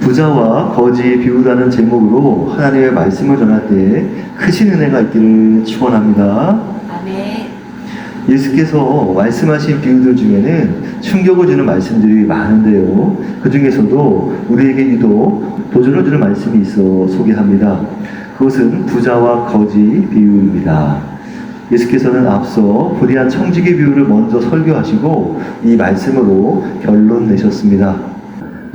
부자와 거지 비유라는 제목으로 하나님의 말씀을 전할 때 크신 은혜가 있기를 축원합니다. 아멘. 예수께서 말씀하신 비유들 중에는 충격을 주는 말씀들이 많은데요. 그 중에서도 우리에게 유독 도전을 주는 말씀이 있어 소개합니다. 그것은 부자와 거지 비유입니다. 예수께서는 앞서 불의한 청지기 비유를 먼저 설교하시고 이 말씀으로 결론 내셨습니다.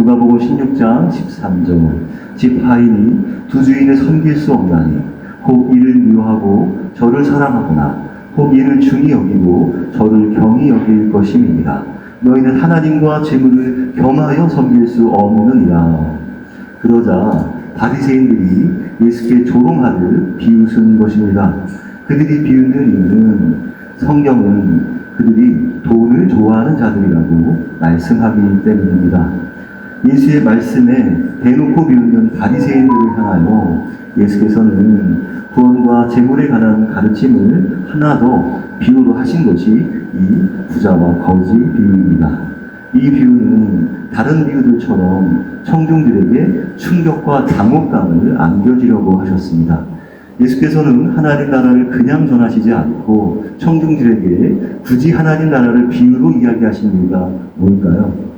누가복음 16장 13절 집 하인이 두 주인을 섬길 수 없나니 혹 이를 미워하고 저를 사랑하거나 혹 이를 중히 여기고 저를 경히 여길 것임이니라. 너희는 하나님과 재물을 겸하여 섬길 수 없느니라. 그러자 바리새인들이 예수께 조롱하듯 비웃은 것입니다. 그들이 비웃는 이유는 성경은 그들이 돈을 좋아하는 자들이라고 말씀하기 때문입니다. 예수의 말씀에 대놓고 비웃는 바리새인들을 향하여 예수께서는 구원과 재물에 관한 가르침을 하나 더 비유로 하신 것이 이 부자와 거지 비유입니다. 이 비유는 다른 비유들처럼 청중들에게 충격과 당혹감을 안겨주려고 하셨습니다. 예수께서는 하나님 나라를 그냥 전하시지 않고 청중들에게 굳이 하나님 나라를 비유로 이야기하신 이유가 뭘까요?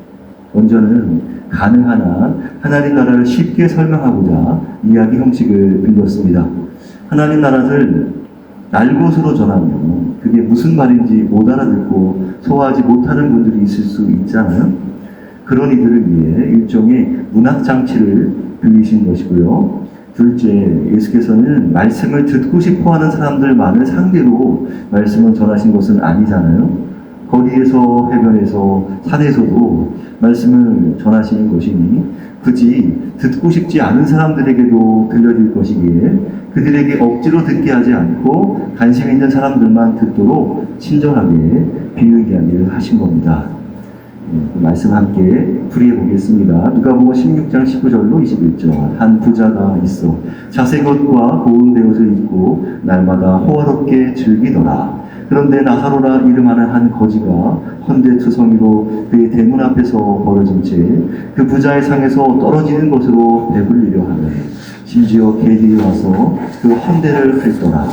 먼저는 가능한 한 하나님 나라를 쉽게 설명하고자 이야기 형식을 빌렸습니다. 하나님 나라를 날것으로 전하면 그게 무슨 말인지 못 알아듣고 소화하지 못하는 분들이 있을 수 있잖아요. 그런 이들을 위해 일종의 문학장치를 빌리신 것이고요. 둘째, 예수께서는 말씀을 듣고 싶어하는 사람들만을 상대로 말씀을 전하신 것은 아니잖아요. 거리에서, 해변에서, 산에서도 말씀을 전하시는 것이니 굳이 듣고 싶지 않은 사람들에게도 들려질 것이기에 그들에게 억지로 듣게 하지 않고 관심 있는 사람들만 듣도록 친절하게 비유 이야기를 하신 겁니다. 그 말씀 함께 풀이해 보겠습니다. 누가복음 16장 19절로 21절. 한 부자가 있어 자색 옷과 고운 베옷을 입고 날마다 호화롭게 즐기더라. 그런데 나사로라 이름하는 한 거지가 헌데투성이로 그의 대문 앞에서 벌어진 채 그 부자의 상에서 떨어지는 것으로 배불리려 하네. 심지어 개들이 와서 그 헌데를 핥더라.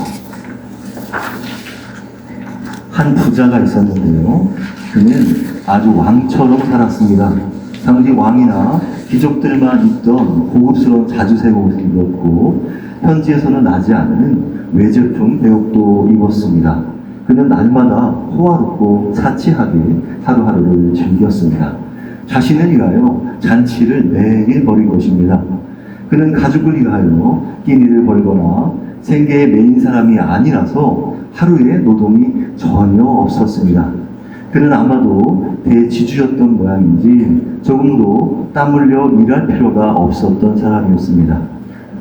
한 부자가 있었는데요. 그는 아주 왕처럼 살았습니다. 당시 왕이나 귀족들만 입던 고급스러운 자주색 옷을 입었고 현지에서는 나지 않은 외제품 배옷도 입었습니다. 그는 날마다 호화롭고 사치하게 하루하루를 즐겼습니다. 자신을 위하여 잔치를 매일 벌인 것입니다. 그는 가족을 위하여 끼니를 벌거나 생계의 메인 사람이 아니라서 하루에 노동이 전혀 없었습니다. 그는 아마도 대지주였던 모양인지 조금도 땀 흘려 일할 필요가 없었던 사람이었습니다.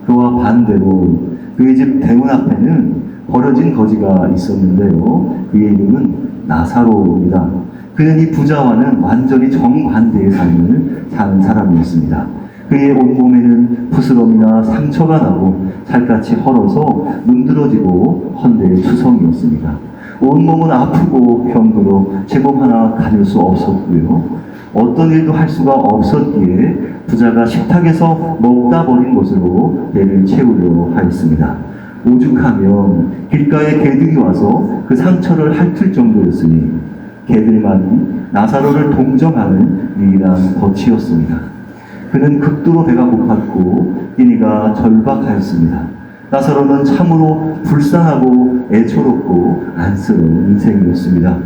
그와 반대로 그의 집 대문 앞에는 버려진 거지가 있었는데요. 그의 이름은 나사로입니다. 그는 이 부자와는 완전히 정반대의 삶을 사는 사람이었습니다. 그의 온몸에는 부스럼이나 상처가 나고 살갗이 헐어서 문드러지고 헌데의 투성이었습니다. 온몸은 아프고 병들어 제 몸 하나 가릴 수 없었고요. 어떤 일도 할 수가 없었기에 부자가 식탁에서 먹다 버린 것으로 배를 채우려 하였습니다. 오죽하면 길가에 개들이 와서 그 상처를 핥을 정도였으니 개들만이 나사로를 동정하는 유일한 덫이었습니다. 그는 극도로 배가 고팠고 끼니가 절박하였습니다. 나사로는 참으로 불쌍하고 애처롭고 안쓰러운 인생이었습니다.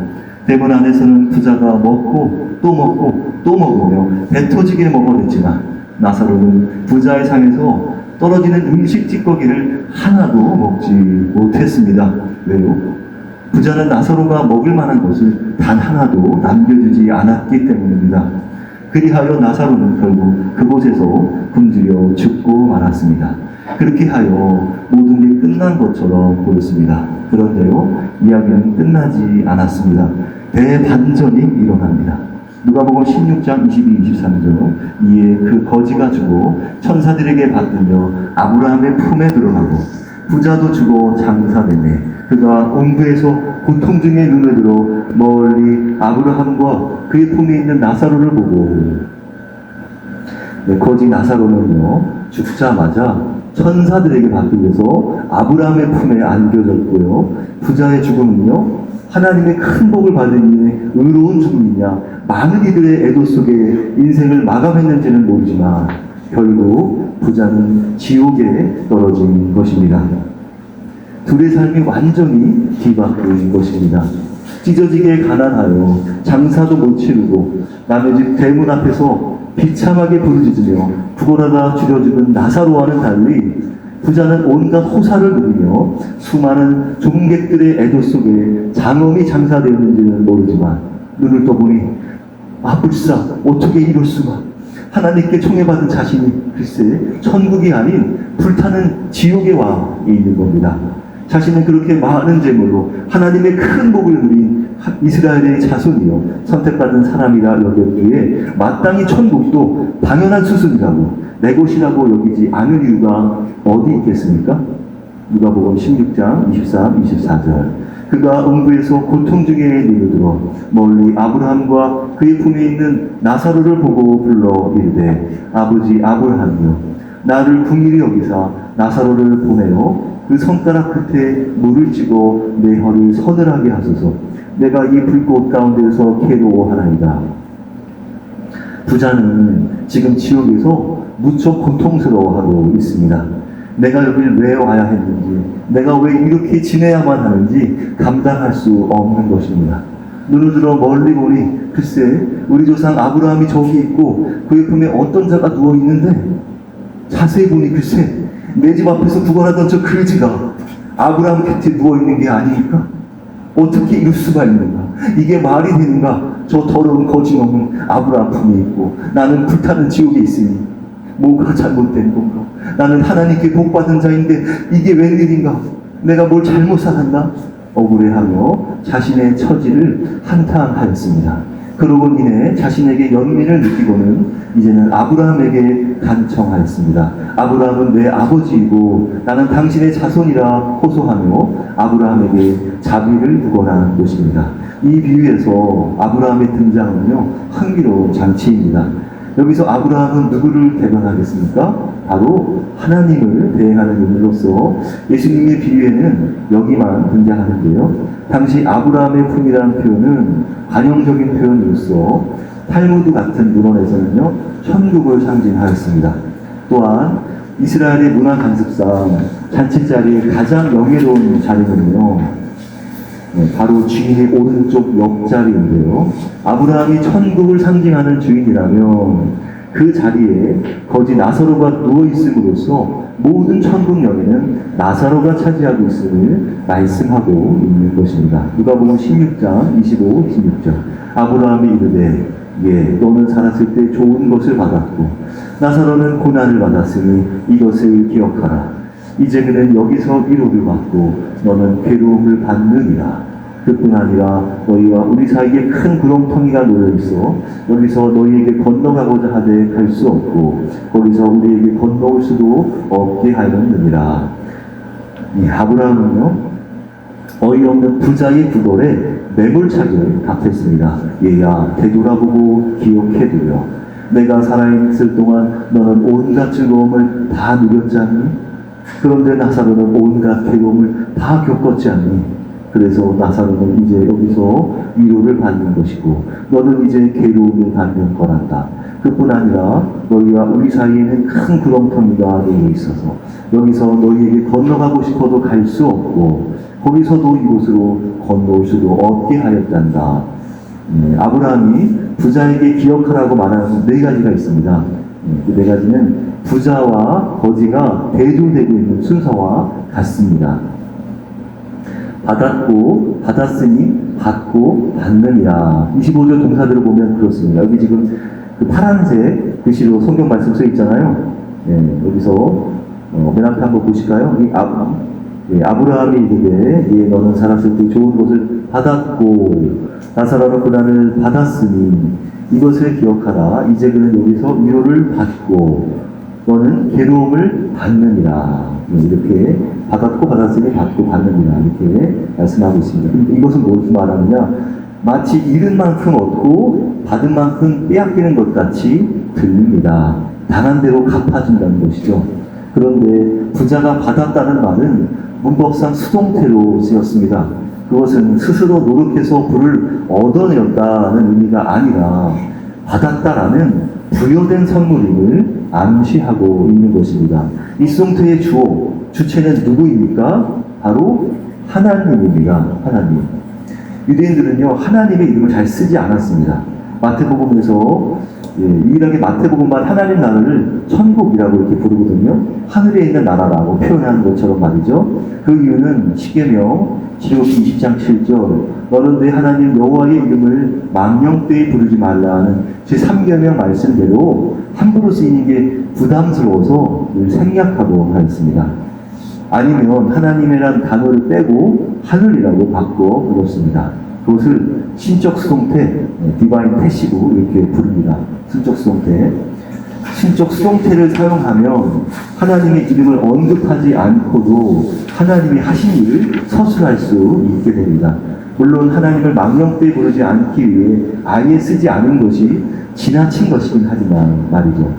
대문 안에서는 부자가 먹고 또 먹고 또 먹으며 배 터지게 먹어댔지만 나사로는 부자의 상에서 떨어지는 음식 찌꺼기를 하나도 먹지 못했습니다. 왜요? 부자는 나사로가 먹을 만한 것을 단 하나도 남겨주지 않았기 때문입니다. 그리하여 나사로는 결국 그곳에서 굶주려 죽고 말았습니다. 그렇게 하여 모든 게 끝난 것처럼 보였습니다. 그런데요, 이야기는 끝나지 않았습니다. 대반전이 일어납니다. 누가복음 16장 22, 23절. 이에 그 거지가 죽어 천사들에게 받들려 아브라함의 품에 들어가고 부자도 죽어 장사되매 그가 옹부에서 고통 중에 눈을 들어 멀리 아브라함과 그의 품에 있는 나사로를 보고 네, 거지 나사로는요, 죽자마자 천사들에게 받들려서 아브라함의 품에 안겨졌고요. 부자의 죽음은요, 하나님의 큰 복을 받은 이의 의로운 죽음이냐, 많은 이들의 애도 속에 인생을 마감했는지는 모르지만 결국 부자는 지옥에 떨어진 것입니다. 둘의 삶이 완전히 뒤바뀐 것입니다. 찢어지게 가난하여 장사도 못 치르고 남의 집 대문 앞에서 비참하게 부르짖으며 부고라다 줄여 죽은 나사로와는 달리 부자는 온갖 호사를 누리며 수많은 종객들의 애도 속에 장엄히 장사되었는지는 모르지만 눈을 떠보니 불사 어떻게 이럴 수가, 하나님께 청해받은 자신이 글쎄 천국이 아닌 불타는 지옥에 와 있는 겁니다. 자신은 그렇게 많은 재물로 하나님의 큰 복을 누린 이스라엘의 자손이요 선택받은 사람이라 여겼기에 마땅히 천국도 당연한 수순이라고 내 것이라고 여기지 않을 이유가 어디 있겠습니까? 누가복음 16장 23, 24절. 그가 음부에서 고통 중에 눈을 들어 멀리 아브라함과 그의 품에 있는 나사로를 보고 불러 이르되 아버지 아브라함이여 나를 긍휼히 여기사 나사로를 보내어 그 손가락 끝에 물을 찌고 내 혀를 서늘하게 하소서. 내가 이 불꽃 가운데서 괴로워하나이다. 부자는 지금 지옥에서 무척 고통스러워하고 있습니다. 내가 여길 왜 와야 했는지, 내가 왜 이렇게 지내야만 하는지 감당할 수 없는 것입니다. 눈을 들어 멀리 보니 글쎄 우리 조상 아브라함이 저기 있고 그의 품에 어떤 자가 누워 있는데 자세히 보니 글쎄 내 집 앞에서 구걸하던 저 그지가 아브라함 곁에 누워 있는 게 아니니까 어떻게 이럴 수가 있는가? 이게 말이 되는가? 저 더러운 거짓놈은 아브라함 품에 있고 나는 불타는 지옥에 있으니 뭐가 잘못된 건가? 나는 하나님께 복받은 자인데 이게 웬일인가? 내가 뭘 잘못 살았나? 억울해하며 자신의 처지를 한탄하였습니다. 그러고 인해 자신에게 연민을 느끼고는 이제는 아브라함에게 간청하였습니다. 아브라함은 내 아버지이고 나는 당신의 자손이라 호소하며 아브라함에게 자비를 구걸한 것입니다. 이 비유에서 아브라함의 등장은요, 흥미로운 장치입니다. 여기서 아브라함은 누구를 대변하겠습니까? 바로 하나님을 대행하는 인물로서 예수님의 비유에는 여기만 등장하는데요. 당시 아브라함의 품이라는 표현은 관용적인 표현으로서 탈무드 같은 문헌에서는요, 천국을 상징하였습니다. 또한 이스라엘의 문화 관습상 잔치 자리의 가장 명예로운 자리는요, 바로 주인의 오른쪽 옆자리인데요. 아브라함이 천국을 상징하는 주인이라면 그 자리에 거지 나사로가 누워있음으로써 모든 천국 영예는 나사로가 차지하고 있음을 말씀하고 있는 것입니다. 누가복음 16장 25, 26절. 아브라함이 이르되 너는 살았을 때 좋은 것을 받았고 나사로는 고난을 받았으니 이것을 기억하라. 이제 그는 여기서 위로를 받고 너는 괴로움을 받느니라. 그뿐 아니라 너희와 우리 사이에 큰 구렁텅이가 놓여있어 여기서 너희에게 건너가고자 하되 갈 수 없고 거기서 우리에게 건너올 수도 없게 하였느니라. 이 아브라함은요, 어이없는 부자의 구걸에 매몰차게 답했습니다. 얘야 되돌아보고 기억해두려. 내가 살아있을 동안 너는 온갖 즐거움을 다 누렸지 않니? 그런데 나사로는 온갖 괴로움을 다 겪었지 않니? 그래서 나사로는 이제 여기서 위로를 받는 것이고 너는 이제 괴로움을 받는 거란다. 그뿐 아니라 너희와 우리 사이에는 큰 구렁텅이가 놓여 있어서 여기서 너희에게 건너가고 싶어도 갈 수 없고 거기서도 이곳으로 건너올 수도 없게 하였단다. 아브라함이 부자에게 기억하라고 말하는 네 가지가 있습니다. 그 네 가지는 부자와 거지가 대조되고 있는 순서와 같습니다. 받았고 받았으니 받고 받느니라. 25절 동사들을 보면 그렇습니다. 여기 지금 그 파란색 글씨로 성경 말씀 써 있잖아요. 여기서 맨 앞에 한번 보실까요? 아브라함이 이르되 너는 살았을 때 좋은 것을 받았고 나사로는 고난을 받았으니 이것을 기억하라. 이제 그는 여기서 위로를 받고 너는 괴로움을 받느니라. 이렇게 받았고 받았으니 받고 받느니라 이렇게 말씀하고 있습니다. 이것은 무엇을 말하느냐? 마치 잃은 만큼 얻고 받은 만큼 빼앗기는 것 같이 들립니다. 당한 대로 갚아준다는 것이죠. 그런데 부자가 받았다는 말은 문법상 수동태로 쓰였습니다. 그것은 스스로 노력해서 부를 얻어내었다는 의미가 아니라 받았다라는 부여된 선물임을 암시하고 있는 것입니다. 이 수동태의 주어, 주체는 누구입니까? 바로 하나님입니다. 하나님. 유대인들은요, 하나님의 이름을 잘 쓰지 않았습니다. 마태복음에서 유일하게 마태복음만 하나님 나라를 천국이라고 이렇게 부르거든요. 하늘에 있는 나라라고 표현하는 것처럼 말이죠. 그 이유는 십계명 20장 7절 너는 내 하나님 여호와의 이름을 망령되이 부르지 말라는 제3계명 말씀대로 함부로 쓰이는 게 부담스러워서 늘 생략하고 하였습니다. 아니면 하나님이란 단어를 빼고 하늘이라고 바꿔 불렀습니다. 그것을 신적 수동태, 디바인 패시브 이렇게 부릅니다. 신적 수동태. 신적 수동태를 사용하면 하나님의 이름을 언급하지 않고도 하나님이 하신 일을 서술할 수 있게 됩니다. 물론 하나님을 망령되이 부르지 않기 위해 아예 쓰지 않은 것이 지나친 것이긴 하지만 말이죠.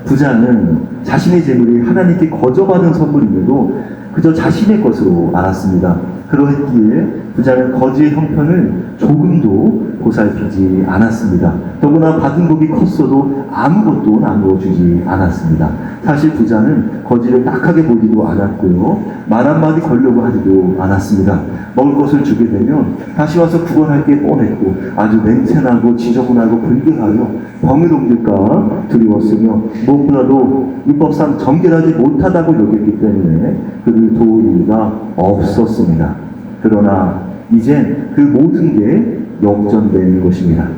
부자는 자신의 재물이 하나님께 거저받은 선물임에도 그저 자신의 것으로 알았습니다. 그러했기에 부자는 거지의 형편을 조금도 보살피지 않았습니다. 더구나 받은 복이 컸어도 아무것도 나누어주지 않았습니다. 사실 부자는 거지를 딱하게 보지도 않았고요. 말 한마디 걸려고 하지도 않았습니다. 먹을 것을 주게 되면 다시 와서 구걸할 게 뻔했고 아주 냄새나고 지저분하고 불결하여 병을 옮길까 두려웠으며 무엇보다도 율법상 정결하지 못하다고 여겼기 때문에 그를 도울 이유가 없었습니다. 그러나 이젠 그 모든 게 역전된 것입니다.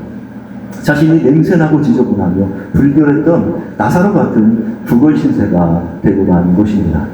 자신이 냄새나고 지저분하며 불결했던 나사로 같은 구걸 신세가 되고 만 것입니다.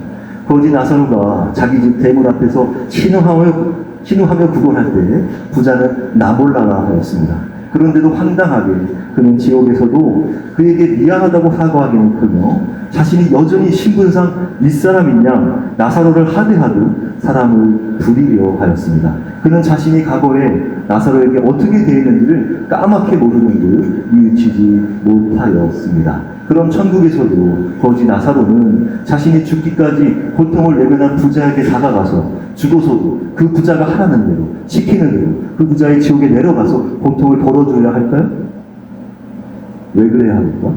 거지 나사로가 자기 집 대문 앞에서 신우하며 구걸할 때 부자는 나몰라라 하였습니다. 그런데도 황당하게 그는 지옥에서도 그에게 미안하다고 사과하기는커녕 자신이 여전히 신분상 윗사람인 양 나사로를 하대하듯 사람을 부리려 하였습니다. 그는 자신이 과거에 나사로에게 어떻게 대했는지를 까맣게 모르는 듯 뉘우치지 못하였습니다. 그럼 천국에서도 거지 나사로는 자신이 죽기까지 고통을 외면한 부자에게 다가가서 죽어서도 그 부자가 하라는 대로 시키는 대로 그 부자의 지옥에 내려가서 고통을 덜어줘야 할까요? 왜 그래야 합니까?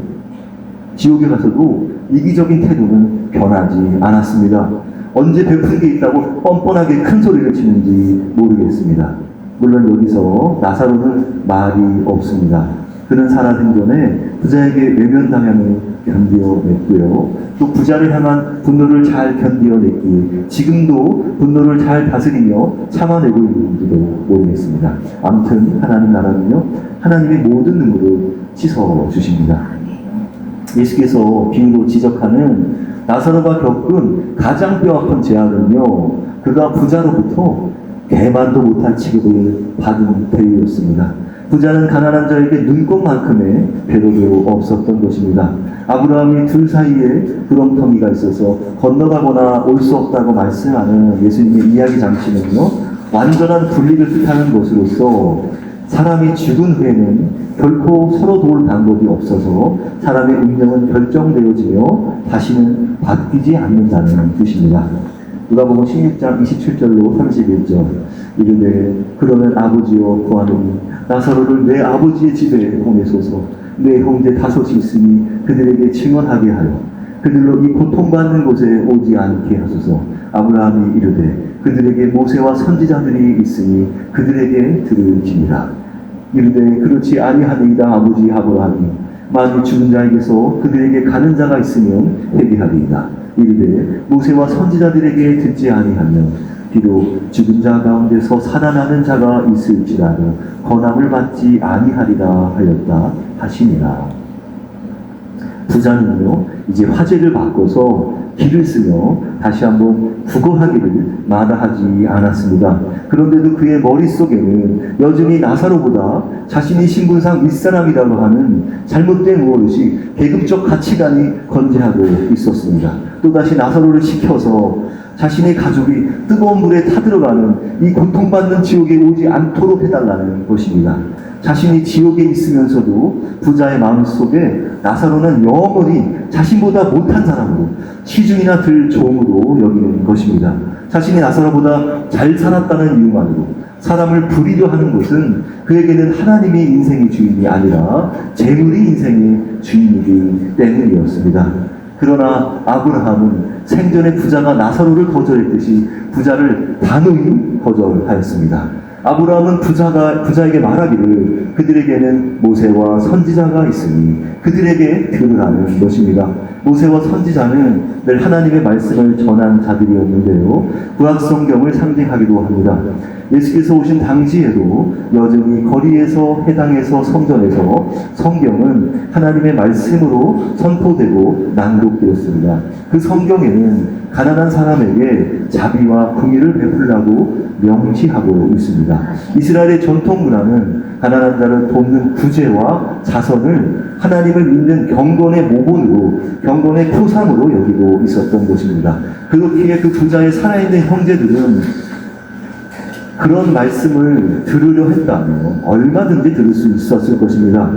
지옥에 가서도 이기적인 태도는 변하지 않았습니다. 언제 베푼 게 있다고 뻔뻔하게 큰 소리를 치는지 모르겠습니다. 물론 여기서 나사로는 말이 없습니다. 그는 살아생전에 부자에게 외면당함을 견뎌냈고요. 또 부자를 향한 분노를 잘 견뎌냈기에 지금도 분노를 잘 다스리며 참아내고 있는지도 모르겠습니다. 아무튼 하나님 나라는요, 하나님의 모든 눈물을 씻어주십니다. 예수께서 비유로 지적하는 나사로가 겪은 가장 뼈아픈 재앙은요, 그가 부자로부터 개만도 못한 취급을 받은 대우였습니다. 부자는 가난한 자에게 눈꽃만큼의 배려도 없었던 것입니다. 아브라함이 둘 사이에 구렁텅이가 있어서 건너가거나 올 수 없다고 말씀하는 예수님의 이야기 장치는요, 완전한 분리를 뜻하는 것으로서 사람이 죽은 후에는 결코 서로 도울 방법이 없어서 사람의 운명은 결정되어지며 다시는 바뀌지 않는다는 뜻입니다. 누가복음 16장 27절로 31절 이르되 그러면 아버지여 구하노니 나사로를 내 아버지의 집에 보내소서. 내 형제 다섯이 있으니 그들에게 증언하게 하여 그들로 이 고통받는 곳에 오지 않게 하소서. 아브라함이 이르되 그들에게 모세와 선지자들이 있으니 그들에게 들을지니라. 이르되 그렇지 아니하리이다 아버지 아브라함이 만일 죽은 자에게서 그들에게 가는 자가 있으면 회개하리이다. 이르되 모세와 선지자들에게 듣지 아니하면 비록 죽은 자 가운데서 살아나는 자가 있을지라도 권함을 받지 아니하리라 하였다 하시니라. 부자는요, 이제 화제를 바꿔서 길을 쓰며 다시 한번 구걸하기를 마다하지 않았습니다. 그런데도 그의 머릿속에는 여전히 나사로보다 자신이 신분상 윗사람이라고 하는 잘못된 무엇이 계급적 가치관이 건재하고 있었습니다. 또다시 나사로를 시켜서 자신의 가족이 뜨거운 물에 타들어가는 이 고통받는 지옥에 오지 않도록 해달라는 것입니다. 자신이 지옥에 있으면서도 부자의 마음속에 나사로는 영원히 자신보다 못한 사람으로 시중이나 들 종으로 여기는 것입니다. 자신이 나사로보다 잘 살았다는 이유만으로 사람을 부리려 하는 것은 그에게는 하나님이 인생의 주인이 아니라 재물이 인생의 주인이기 때문이었습니다. 그러나 아브라함은 생전에 부자가 나사로를 거절했듯이 부자를 단호히 거절하였습니다. 아브라함은 부자에게 말하기를 그들에게는 모세와 선지자가 있으니 그들에게 들으라는 것입니다. 모세와 선지자는 늘 하나님의 말씀을 전한 자들이었는데요. 구약성경을 상징하기도 합니다. 예수께서 오신 당시에도 여전히 거리에서, 해당에서, 성전에서 성경은 하나님의 말씀으로 선포되고 낭독되었습니다. 그 성경에는 가난한 사람에게 자비와 긍휼을 베풀라고 명시하고 있습니다. 이스라엘의 전통 문화는 가난한 자를 돕는 구제와 자선을 하나님을 믿는 경건의 모본으로, 경건의 표상으로 여기고 있었던 것입니다. 그렇기에 그 부자의 살아있는 형제들은 그런 말씀을 들으려 했다면 얼마든지 들을 수 있었을 것입니다.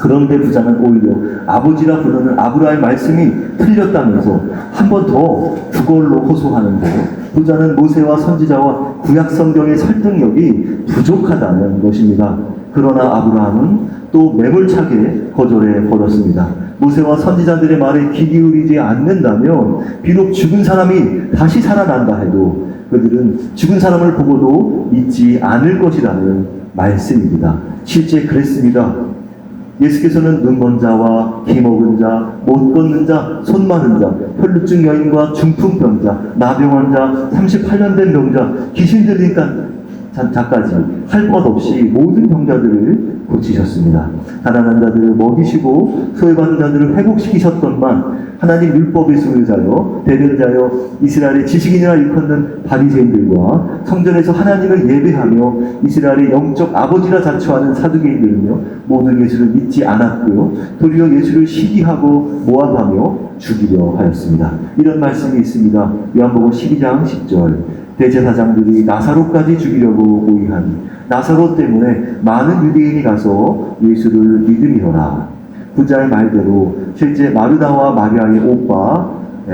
그런데 부자는 오히려 아버지라 부르는 아브라함의 말씀이 틀렸다면서 한 번 더 그걸로 호소하는데 부자는 모세와 선지자와 구약 성경의 설득력이 부족하다는 것입니다. 그러나 아브라함은 또 매몰차게 거절해 버렸습니다. 모세와 선지자들의 말에 귀 기울이지 않는다면 비록 죽은 사람이 다시 살아난다 해도 그들은 죽은 사람을 보고도 믿지 않을 것이라는 말씀입니다. 실제 그랬습니다. 예수께서는 눈먼 자와 기먹은 자, 못 걷는 자, 손 마른 자, 혈루증 여인과 중풍병자, 나병원 자, 38년 된 병자, 귀신 들린 자까지 할 것 없이 모든 병자들을 고치셨습니다. 가난한 자들을 먹이시고 소외받은 자들을 회복시키셨건만 하나님 율법의 소유자여 대변자여 이스라엘의 지식인이라 일컫는 바리새인들과 성전에서 하나님을 예배하며 이스라엘의 영적 아버지라 자처하는 사두개인들은요 모두 예수를 믿지 않았고요 도리어 예수를 시기하고 모함하며 죽이려 하였습니다. 이런 말씀이 있습니다. 요한복음 12장 10절 대제사장들이 나사로까지 죽이려고 모의하니 나사로 때문에 많은 유대인이 가서 예수를 믿음이로라. 부자의 말대로 실제 마르다와 마리아의 오빠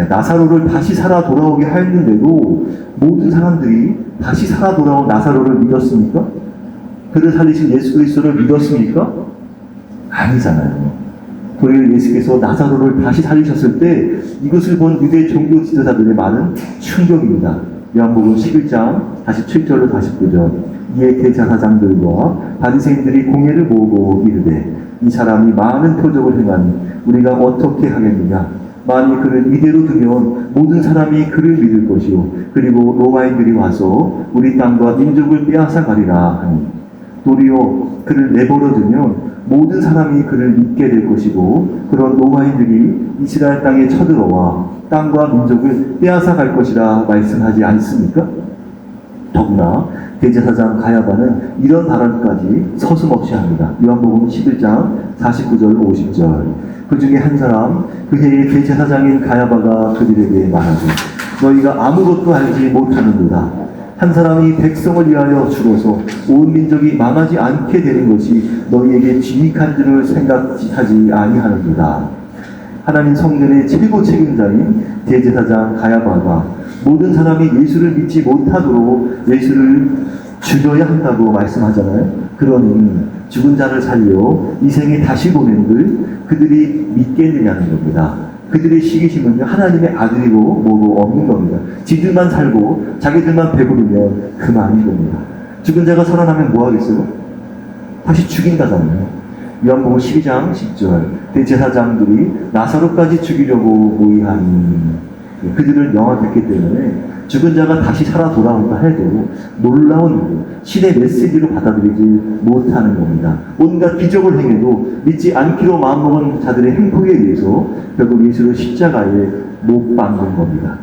나사로를 다시 살아 돌아오게 했는데도 모든 사람들이 다시 살아 돌아온 나사로를 믿었습니까? 그를 살리신 예수 그리스도를 믿었습니까? 아니잖아요. 도리어 예수께서 나사로를 다시 살리셨을 때 이것을 본 유대 종교 지도자들의 많은 충격입니다. 요한복음 11장 47절로 49절 이에 대제사장들과 바리새인들이 공회를 모으고 이르되 이 사람이 많은 표적을 행하니 우리가 어떻게 하겠느냐 만일 그를 이대로 두면 모든 사람이 그를 믿을 것이요 그리고 로마인들이 와서 우리 땅과 민족을 빼앗아 가리라 하니 도리어 그를 내버려 두면 모든 사람이 그를 믿게 될 것이고 그런 로마인들이 이스라엘 땅에 쳐들어와 땅과 민족을 빼앗아 갈 것이라 말씀하지 않습니까? 더구나 대제사장 가야바는 이런 발언까지 서슴없이 합니다. 요한복음 11장 49절 50절 그 중에 한 사람 그 해의 대제사장인 가야바가 그들에게 말하되 너희가 아무것도 알지 못하는도다. 한 사람이 백성을 위하여 죽어서 온 민족이 망하지 않게 되는 것이 너희에게 지익한 줄을 생각하지 아니하는도다. 하나님 성전의 최고 책임자인 대제사장 가야바가 모든 사람이 예수를 믿지 못하도록 예수를 죽여야 한다고 말씀하잖아요. 그러니 죽은 자를 살려 이 생에 다시 보낸들 그들이 믿겠느냐는 겁니다. 그들의 시기심은요 하나님의 아들이고 뭐고 없는 겁니다. 지들만 살고 자기들만 배부르면 그만인 겁니다. 죽은 자가 살아나면 뭐 하겠어요? 다시 죽인다잖아요. 요한복음 12장 10절 대제사장들이 나사로까지 죽이려고 모의하니 그들을 영합했기 때문에 죽은 자가 다시 살아 돌아온다 해도 놀라운 신의 메시지로 받아들이지 못하는 겁니다. 온갖 기적을 행해도 믿지 않기로 마음먹은 자들의 행포에 의해서 결국 예수를 십자가에 못 박는 겁니다.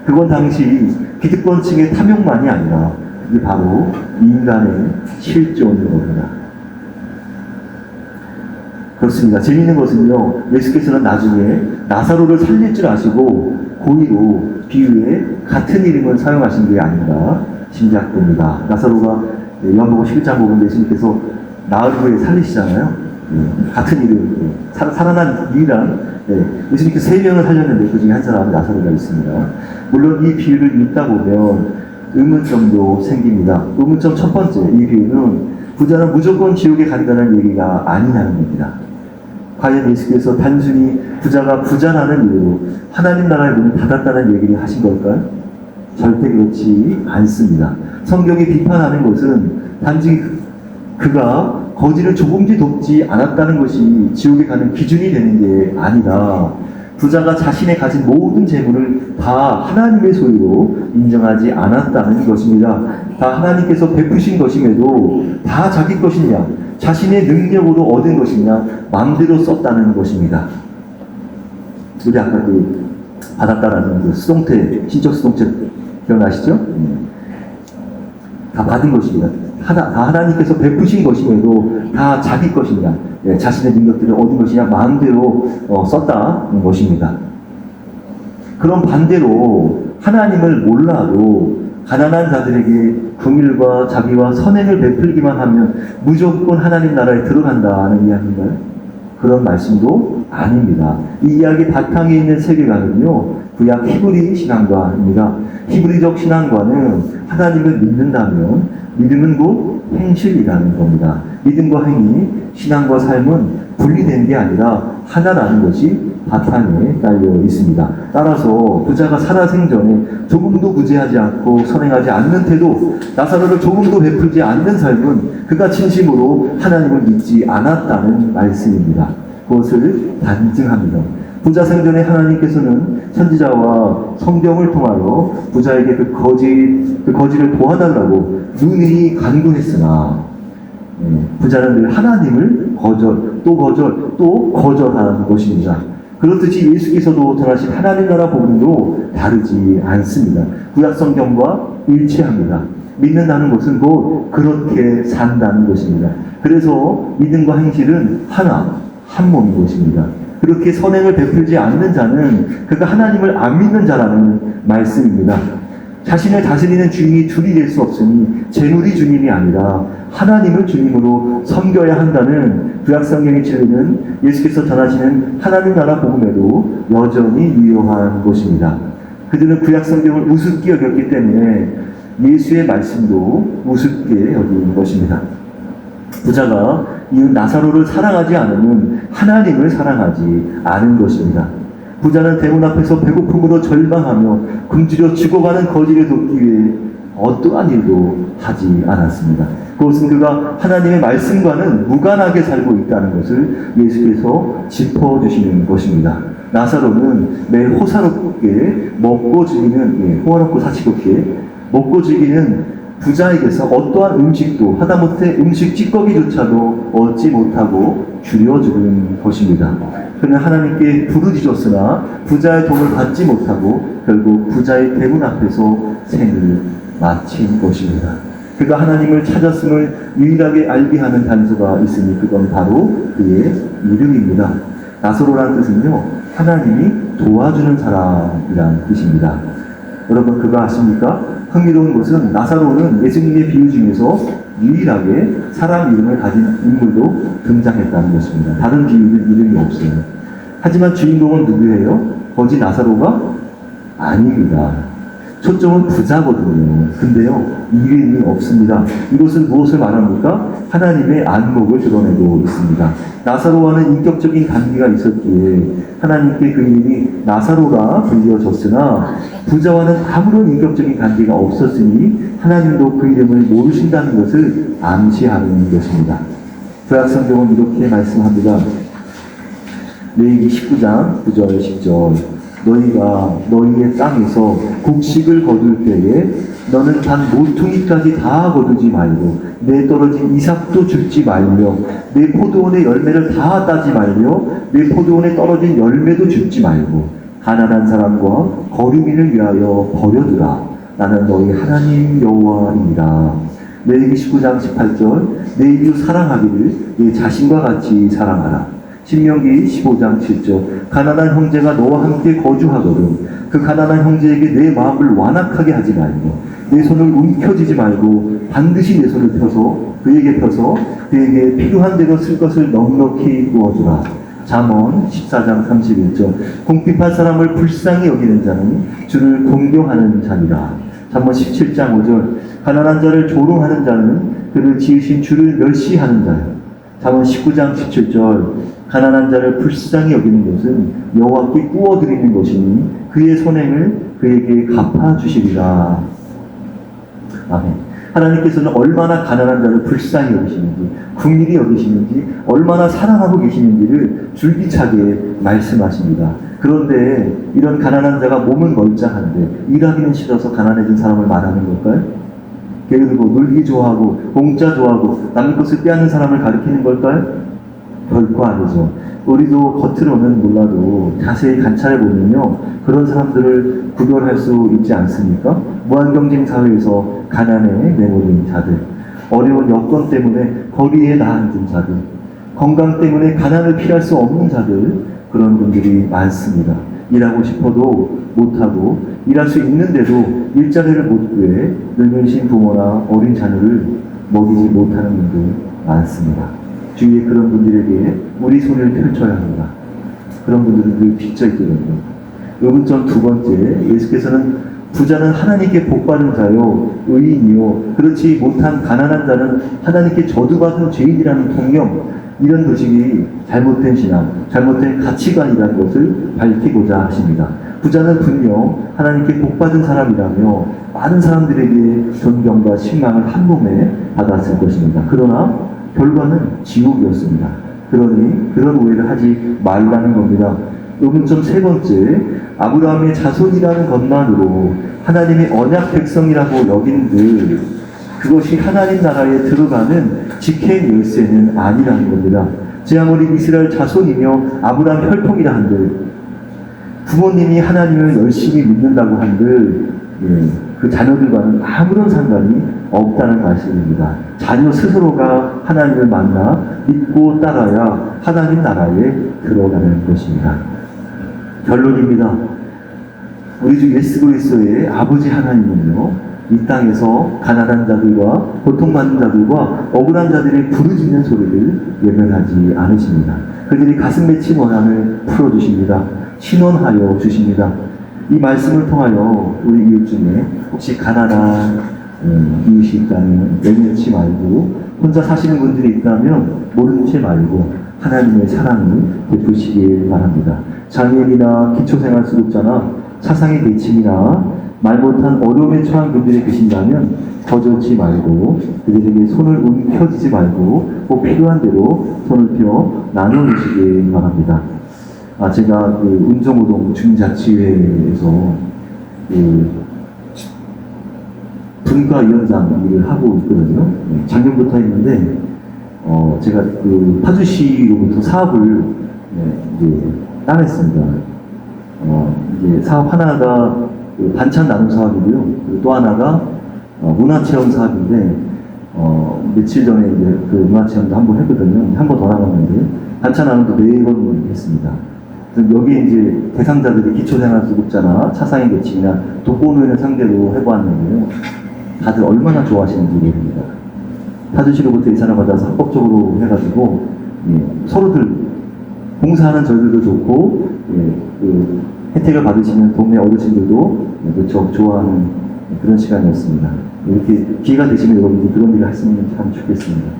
그건 당시 기득권층의 탐욕만이 아니라 이게 바로 인간의 실존인 겁니다. 그렇습니다. 재미있는 것은요, 예수께서는 나중에 나사로를 살릴 줄 아시고 고의로 비유에 같은 이름을 사용하신 게 아닌가 짐작됩니다. 나사로가 요한복음 11장 보면 예수님께서 나흘 후에 살리시잖아요. 같은 이름, 살아난 유일한 예수님께서 3명을 살렸는데 그 중에 한 사람이 나사로가 있습니다. 물론 이 비유를 읽다 보면 의문점도 생깁니다. 의문점 첫 번째, 이 비유는 부자는 무조건 지옥에 간다는 얘기가 아니냐는 겁니다. 과연 예수께서 단순히 부자가 부자라는 이유로 하나님 나라의 문을 닫았다는 얘기를 하신 걸까요? 절대 그렇지 않습니다. 성경이 비판하는 것은 단지 그가 거지를 조금도 돕지 않았다는 것이 지옥에 가는 기준이 되는 게 아니라 부자가 자신의 가진 모든 재물을 다 하나님의 소유로 인정하지 않았다는 것입니다. 다 하나님께서 베푸신 것임에도 다 자기 것이냐, 자신의 능력으로 얻은 것이냐, 마음대로 썼다는 것입니다. 우리 아까 그 받았다라는 그 수동태, 신적 수동태 기억나시죠? 다 받은 것입니다. 다 하나님께서 베푸신 것임에도 다 자기 것이냐, 자신의 능력들을 얻은 것이냐, 마음대로 썼다는 것입니다. 그런 반대로 하나님을 몰라도 가난한 자들에게 긍휼과 자비와 선행을 베풀기만 하면 무조건 하나님 나라에 들어간다는 이야기인가요? 그런 말씀도 아닙니다. 이 이야기 바탕에 있는 세계관은요, 구약 히브리 신앙과입니다. 히브리적 신앙과는 하나님을 믿는다면 믿음은 곧 행실이라는 겁니다. 믿음과 행위, 신앙과 삶은 분리된 게 아니라 하나라는 것이 바탕에 깔려 있습니다. 따라서 부자가 살아생전에 조금도 구제하지 않고 선행하지 않는 태도, 나사로를 조금도 베풀지 않는 삶은 그가 진심으로 하나님을 믿지 않았다는 말씀입니다. 그것을 단증합니다. 부자 생전에 하나님께서는 선지자와 성경을 통하여 부자에게 그 거지를 도와달라고 누누이 간구했으나 부자는 늘 하나님을 또 거절하는 것입니다. 그렇듯이 예수께서도 전하신 하나님 나라 복음도 다르지 않습니다. 구약 성경과 일치합니다. 믿는다는 것은 곧 그렇게 산다는 것입니다. 그래서 믿음과 행실은 한 몸인 것입니다. 그렇게 선행을 베풀지 않는 자는 그가 하나님을 안 믿는 자라는 말씀입니다. 자신을 다스리는 주인이 둘이 될 수 없으니 재물이 주님이 아니라 하나님을 주님으로 섬겨야 한다는 구약성경의 진리는 예수께서 전하시는 하나님 나라 복음에도 여전히 유효한 것입니다. 그들은 구약성경을 우습게 여겼기 때문에 예수의 말씀도 우습게 여긴 것입니다. 부자가 이웃 나사로를 사랑하지 않으면 하나님을 사랑하지 않은 것입니다. 부자는 대문 앞에서 배고픔으로 절망하며 굶주려 죽어가는 거지를 돕기 위해 어떠한 일도 하지 않았습니다. 그것은 그가 하나님의 말씀과는 무관하게 살고 있다는 것을 예수께서 짚어주시는 것입니다. 나사로는 매일 호사롭게 먹고 즐기는, 호화롭고 사치롭게 먹고 즐기는 부자에게서 어떠한 음식도 하다못해 음식 찌꺼기조차도 얻지 못하고 줄여 죽은 것입니다. 그는 하나님께 부르짖었으나 부자의 도움을 받지 못하고 결국 부자의 대문 앞에서 생을 마친 것입니다. 그가 하나님을 찾았음을 유일하게 알게 하는 단서가 있으니 그건 바로 그의 이름입니다. 나사로라는 뜻은요, 하나님이 도와주는 사람이란 뜻입니다. 여러분 그거 아십니까? 흥미로운 것은 나사로는 예수님의 비유 중에서 유일하게 사람 이름을 가진 인물도 등장했다는 것입니다. 다른 비유는 이름이 없어요. 하지만 주인공은 누구예요? 거지 나사로가 아닙니다. 초점은 부자거든요. 근데요, 이름이 없습니다. 이것은 무엇을 말합니까? 하나님의 안목을 드러내고 있습니다. 나사로와는 인격적인 관계가 있었기에 하나님께 그 이름이 나사로라 불려졌으나 부자와는 아무런 인격적인 관계가 없었으니 하나님도 그 이름을 모르신다는 것을 암시하는 것입니다. 구약성경은 이렇게 말씀합니다. 레위기 19장 9절 10절 너희가 너희의 땅에서 곡식을 거둘 때에 너는 단 모퉁이까지 다 거두지 말고 내 떨어진 이삭도 줍지 말며 내 포도원의 열매를 다 따지 말며 내 포도원에 떨어진 열매도 줍지 말고 가난한 사람과 거류민을 위하여 버려두라. 나는 너희 하나님 여호와이니라. 레위기 19장 18절 내 이웃 사랑하기를 내 자신과 같이 사랑하라. 신명기 15장 7절 가난한 형제가 너와 함께 거주하거든 그 가난한 형제에게 내 마음을 완악하게 하지 말고 내 손을 움켜쥐지 말고 반드시 내 손을 펴서 그에게 필요한 대로 쓸 것을 넉넉히 부어주라. 잠언 14장 31절 궁핍한 사람을 불쌍히 여기는 자는 주를 공경하는 자니라. 잠언 17장 5절 가난한 자를 조롱하는 자는 그를 지으신 주를 멸시하는 자야. 잠언 19장 17절 가난한 자를 불쌍히 여기는 것은 여호와께 구워드리는 것이니 그의 선행을 그에게 갚아주시리라. 아멘. 하나님께서는 얼마나 가난한 자를 불쌍히 여기시는지, 긍휼히 여기시는지, 얼마나 사랑하고 계시는지를 줄기차게 말씀하십니다. 그런데 이런 가난한 자가 몸은 멀쩡한데 일하기는 싫어서 가난해진 사람을 말하는 걸까요? 예를 들고 놀기 좋아하고 공짜 좋아하고 남의 것을 빼앗는 사람을 가리키는 걸까요? 결코 아니죠. 우리도 겉으로는 몰라도 자세히 관찰해 보면요, 그런 사람들을 구별할 수 있지 않습니까? 무한경쟁 사회에서 가난에 내몰린 자들, 어려운 여건 때문에 거리에 나앉은 자들, 건강 때문에 가난을 피할 수 없는 자들, 그런 분들이 많습니다. 일하고 싶어도 못하고 일할 수 있는데도 일자리를 못 구해 늙으신 부모나 어린 자녀를 먹이지 못하는 분들 많습니다. 주위에 그런 분들에게 우리 손을 펼쳐야 합니다. 그런 분들은 늘 빚져 있거든요. 의문점 두 번째, 예수께서는 부자는 하나님께 복받은 자요 의인이요 그렇지 못한 가난한 자는 하나님께 저주받은 죄인이라는 통념, 이런 도식이 잘못된 신앙, 잘못된 가치관이라는 것을 밝히고자 하십니다. 부자는 분명 하나님께 복받은 사람이라며 많은 사람들에게 존경과 신망을 한 몸에 받았을 것입니다. 그러나 결과는 지옥이었습니다. 그러니 그런 오해를 하지 말라는 겁니다. 의문점 세 번째, 아브라함의 자손이라는 것만으로 하나님의 언약 백성이라고 여긴들 그것이 하나님 나라에 들어가는 직행 열쇠는 아니라는 겁니다. 제 아무리 이스라엘 자손이며 아브라함 혈통이라 한들 부모님이 하나님을 열심히 믿는다고 한들 그 자녀들과는 아무런 상관이 없다는 말씀입니다. 자녀 스스로가 하나님을 만나 믿고 따라야 하나님 나라에 들어가는 것입니다. 결론입니다. 우리 주 예수 그리스도의 아버지 하나님은요, 이 땅에서 가난한 자들과 고통받는 자들과 억울한 자들의 부르짖는 소리를 외면하지 않으십니다. 그들이 가슴 맺힌 원한을 풀어주십니다. 신원하여 주십니다. 이 말씀을 통하여 우리 이웃 중에 혹시 가난한 이웃이 있다면 외면치 말고, 혼자 사시는 분들이 있다면 모른 채 말고 하나님의 사랑을 베푸시길 바랍니다. 장애인이나 기초생활수급자나 차상위 계층이나 말 못한 어려움에 처한 분들이 계신다면 거절치 말고 그들에게 손을 움켜쥐지 말고 꼭 필요한 대로 손을 펴 나눠주시길 바랍니다. 제가 그 운정우동 중자치회에서 분과위원장 일을 하고 있거든요. 작년부터 했는데 제가 그 파주시로부터 사업을 이제 따냈습니다. 이제 사업 하나가 반찬 나눔 사업이고요. 그리고 또 하나가 문화체험 사업인데 며칠 전에 이제 그 문화체험도 한번 했거든요. 한 번 더 나갔는데 반찬 나눔도 4번 했습니다. 여기 이제 대상자들이 기초생활수급자나 차상위 계층이나 독거노인을 상대로 해보았는데요. 다들 얼마나 좋아하시는지 모릅니다. 파주시로부터 예산을 받아서 합법적으로 해가지고 서로들 봉사하는 저희들도 좋고 그 혜택을 받으시는 동네 어르신들도 무척 좋아하는 그런 시간이었습니다. 이렇게 기회가 되시면 여러분들 그런 일을 했으면 참 좋겠습니다.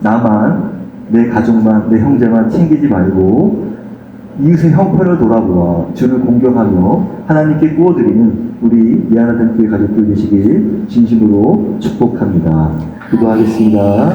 나만, 내 가족만, 내 형제만 챙기지 말고 이웃의 형편을 돌아보아 주를 공경하며 하나님께 구워드리는 우리 미안하던 교회 가족들 되시길 진심으로 축복합니다. 기도하겠습니다.